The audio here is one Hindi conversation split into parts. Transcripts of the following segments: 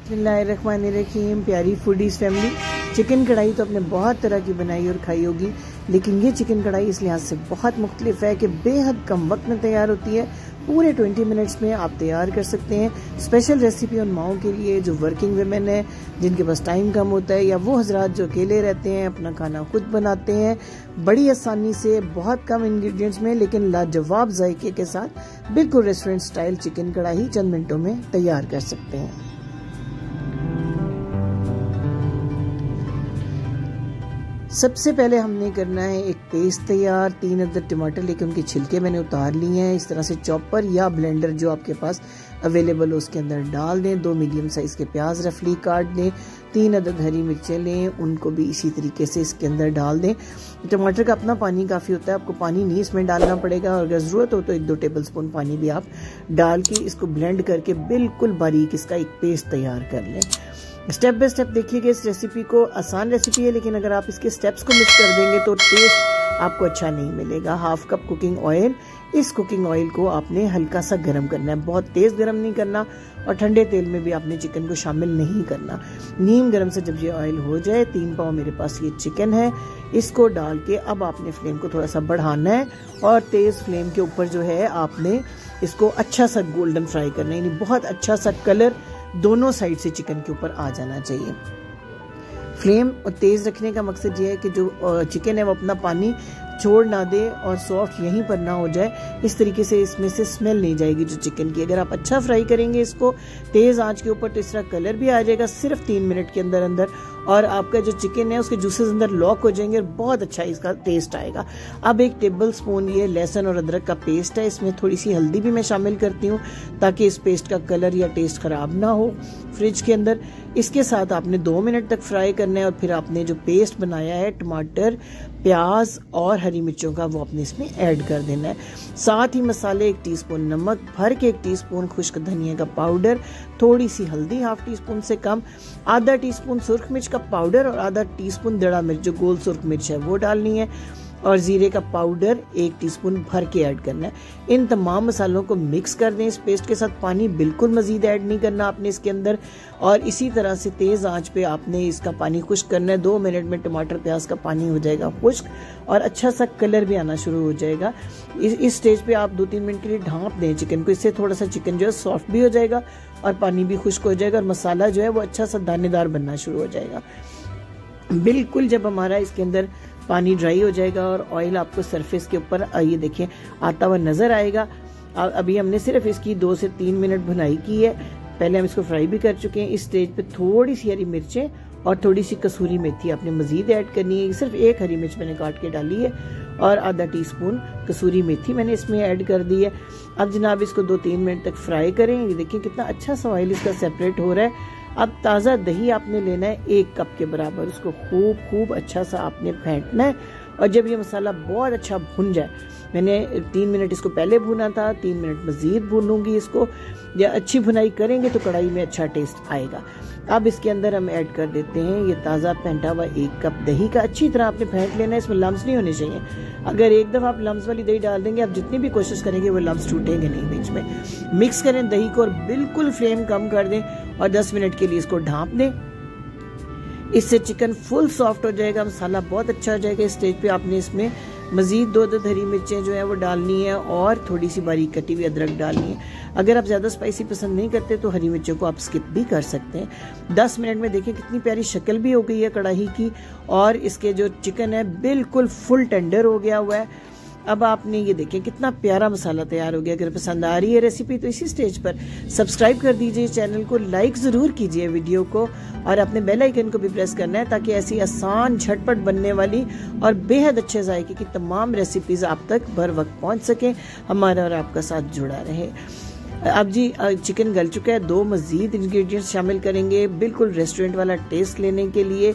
बिस्मिल्लाहिर्रहमानिर्रहीम। प्यारी फूडीज़ फैमिली, चिकन कढ़ाई तो आपने बहुत तरह की बनाई और खाई होगी, लेकिन ये चिकन कढ़ाई इस लिहाज से बहुत मुख्तलिफ है कि बेहद कम वक्त में तैयार होती है। पूरे 20 मिनट्स में आप तैयार कर सकते हैं। स्पेशल रेसिपी उन माओं के लिए जो वर्किंग वुमेन है, जिनके पास टाइम कम होता है, या वो हजरात जो अकेले रहते हैं, अपना खाना खुद बनाते हैं बड़ी आसानी से, बहुत कम इंग्रेडिएंट्स में, लेकिन लाजवाब जायके के साथ बिल्कुल रेस्टोरेंट स्टाइल चिकन कढ़ाई चंद मिनटों में तैयार कर सकते हैं। सबसे पहले हमने करना है एक पेस्ट तैयार। 3 अदद टमाटर लेके उनके छिलके मैंने उतार लिए हैं। इस तरह से चॉपर या ब्लेंडर जो आपके पास अवेलेबल हो उसके अंदर डाल दें। 2 मीडियम साइज के प्याज रफली काट दें। 3 अदद हरी मिर्चें लें, उनको भी इसी तरीके से इसके अंदर डाल दें। टमाटर का अपना पानी काफ़ी होता है, आपको पानी नहीं इसमें डालना पड़ेगा, और अगर ज़रूरत हो तो 1-2 टेबल स्पून पानी भी आप डाल के इसको ब्लेंड करके बिल्कुल बारीक इसका एक पेस्ट तैयार कर लें। स्टेप बाय स्टेप देखिएगा इस रेसिपी को। आसान रेसिपी है, लेकिन अगर आप इसके स्टेप्स को मिस कर देंगे तो टेस्ट आपको अच्छा नहीं मिलेगा। 1/2 कप कुकिंग ऑयल। इस कुकिंग ऑयल को आपने हल्का सा गर्म करना है, बहुत तेज गर्म नहीं करना, और ठंडे तेल में भी आपने चिकन को शामिल नहीं करना। नीम गर्म से जब ये ऑयल हो जाए, 3 पाव मेरे पास ये चिकन है, इसको डाल के अब आपने फ्लेम को थोड़ा सा बढ़ाना है, और तेज फ्लेम के ऊपर जो है आपने इसको अच्छा सा गोल्डन फ्राई करना है, यानी बहुत अच्छा सा कलर दोनों साइड से चिकन के ऊपर आ जाना चाहिए। फ्लेम तेज रखने का मकसद ये है कि जो चिकन है वो अपना पानी छोड़ ना दे और सॉफ्ट यहीं पर ना हो जाए। इस तरीके से इसमें से स्मेल नहीं जाएगी जो चिकन की। अगर आप अच्छा फ्राई करेंगे इसको तेज आंच के ऊपर, तो इस तरह कलर भी आ जाएगा सिर्फ 3 मिनट के अंदर अंदर, और आपका जो चिकन है उसके जूसेस अंदर लॉक हो जाएंगे और बहुत अच्छा इसका टेस्ट आएगा। अब 1 टेबल स्पून ये लहसुन और अदरक का पेस्ट है, इसमें थोड़ी सी हल्दी भी मैं शामिल करती हूँ ताकि इस पेस्ट का कलर या टेस्ट खराब ना हो फ्रिज के अंदर। इसके साथ आपने 2 मिनट तक फ्राई करना है, और फिर आपने जो पेस्ट बनाया है टमाटर, प्याज और हरी मिर्चों का, वो आपने इसमें ऐड कर देना है। साथ ही मसाले 1 टीस्पून नमक, भर के 1 टीस्पून खुश्क धनिया का पाउडर, थोड़ी सी हल्दी 1/2 टीस्पून से कम, आधा टीस्पून सुर्ख मिर्च का पाउडर और आधा टीस्पून दड़ा मिर्च जो गोल सुर्ख मिर्च है वो डालनी है, और जीरे का पाउडर 1 टीस्पून भर के ऐड करना है। इन तमाम मसालों को मिक्स कर दें इस पेस्ट के साथ। पानी बिल्कुल मजीद ऐड नहीं करना आपने इसके अंदर, और इसी तरह से तेज आंच पे आपने इसका पानी खुश्क करना है। 2 मिनट में टमाटर प्याज का पानी हो जाएगा खुश्क, और अच्छा सा कलर भी आना शुरू हो जाएगा। इस स्टेज पे आप 2-3 मिनट के लिए ढांप दें चिकन को, इससे थोड़ा सा चिकन जो है सॉफ्ट भी हो जाएगा और पानी भी खुश्क हो जाएगा, और मसाला जो है वो अच्छा सा दानेदार बनना शुरू हो जाएगा। बिल्कुल जब हमारा इसके अंदर पानी ड्राई हो जाएगा और ऑयल आपको सरफेस के ऊपर ये देखिए आता हुआ नजर आएगा। अभी हमने सिर्फ इसकी 2 से 3 मिनट भुनाई की है, पहले हम इसको फ्राई भी कर चुके हैं। इस स्टेज पे थोड़ी सी हरी मिर्चें और थोड़ी सी कसूरी मेथी आपने मजीद ऐड करनी है। सिर्फ 1 हरी मिर्च मैंने काट के डाली है, और आधा टीस्पून कसूरी मेथी मैंने इसमें ऐड कर दी है। अब जनाब इसको 2-3 मिनट तक फ्राई करें। ये देखिए कितना अच्छा सा ऑयल इसका सेपरेट हो रहा है। अब ताज़ा दही आपने लेना है 1 कप के बराबर, उसको खूब अच्छा सा आपने फेंटना है, और जब ये मसाला बहुत अच्छा भुन जाए, मैंने 3 मिनट इसको पहले भुना था, 3 मिनट मजीद भूनूंगी इसको। या अच्छी भुनाई करेंगे तो कढ़ाई में अच्छा टेस्ट आएगा। अब इसके अंदर हम ऐड कर देते हैं ये ताज़ा फेंटा हुआ 1 कप दही का। अच्छी तरह आपने फेंट लेना है, इसमें लम्स नहीं होने चाहिए। अगर एक दफ़ा आप लम्स वाली दही डाल देंगे, आप जितनी भी कोशिश करेंगे वो लम्स टूटेंगे नहीं बीच में। मिक्स करें दही को और बिल्कुल फ्लेम कम कर दें, और 10 मिनट के लिए इसको ढाँप दें। इससे चिकन फुल सॉफ्ट हो जाएगा, मसाला बहुत अच्छा हो जाएगा। इस स्टेज पे आपने इसमें मजीद 2 अदद हरी मिर्चें जो है वो डालनी है, और थोड़ी सी बारीक कटी हुई अदरक डालनी है। अगर आप ज़्यादा स्पाइसी पसंद नहीं करते तो हरी मिर्चों को आप स्किप भी कर सकते हैं। 10 मिनट में देखिए कितनी प्यारी शक्ल भी हो गई है कढ़ाई की, और इसके जो चिकन है बिल्कुल फुल टेंडर हो गया हुआ है। अब आपने ये देखिए कितना प्यारा मसाला तैयार हो गया। अगर पसंद आ रही है रेसिपी तो इसी स्टेज पर सब्सक्राइब कर दीजिए चैनल को, लाइक ज़रूर कीजिए वीडियो को, और अपने बेल आइकन को भी प्रेस करना है ताकि ऐसी आसान झटपट बनने वाली और बेहद अच्छे जायके की तमाम रेसिपीज़ आप तक बर वक्त पहुँच सकें। हमारा और आपका साथ जुड़ा रहे। अब जी चिकन गल चुका है, 2 मज़ीद इंग्रेडिएंट्स शामिल करेंगे बिल्कुल रेस्टोरेंट वाला टेस्ट लेने के लिए।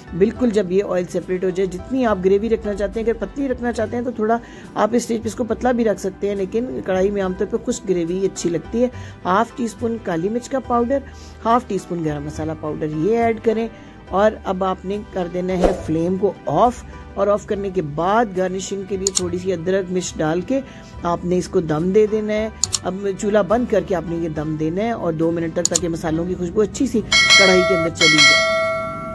बिल्कुल जब ये ऑयल सेपरेट हो जाए, जितनी आप ग्रेवी रखना चाहते हैं, अगर पतली रखना चाहते हैं तो थोड़ा आप इस स्टेज पे इसको पतला भी रख सकते हैं, लेकिन कढ़ाई में आमतौर पे खुश्क ग्रेवी अच्छी लगती है। 1/2 टीस्पून काली मिर्च का पाउडर, 1/2 टीस्पून गरम मसाला पाउडर ये ऐड करें, और अब आपने कर देना है फ्लेम को ऑफ, और ऑफ करने के बाद गार्निशिंग के लिए थोड़ी सी अदरक मिर्च डाल के आपने इसको दम दे देना है। अब चूल्हा बंद करके आपने ये दम देना है और 2 मिनट तक, ताकि मसालों की खुशबू अच्छी सी कढ़ाई के अंदर चली जाए।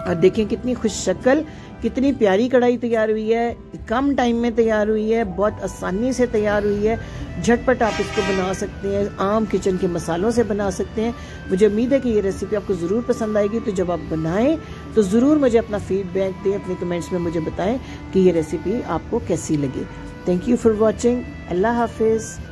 और देखें कितनी खुश शक्ल, कितनी प्यारी कढ़ाई तैयार हुई है, कम टाइम में तैयार हुई है, बहुत आसानी से तैयार हुई है। झटपट आप इसको बना सकते हैं, आम किचन के मसालों से बना सकते हैं। मुझे उम्मीद है कि ये रेसिपी आपको ज़रूर पसंद आएगी। तो जब आप बनाएं तो ज़रूर मुझे अपना फीडबैक दें, अपने कमेंट्स में मुझे बताएं कि ये रेसिपी आपको कैसी लगी। Thank you for watching. अल्लाह हाफिज़।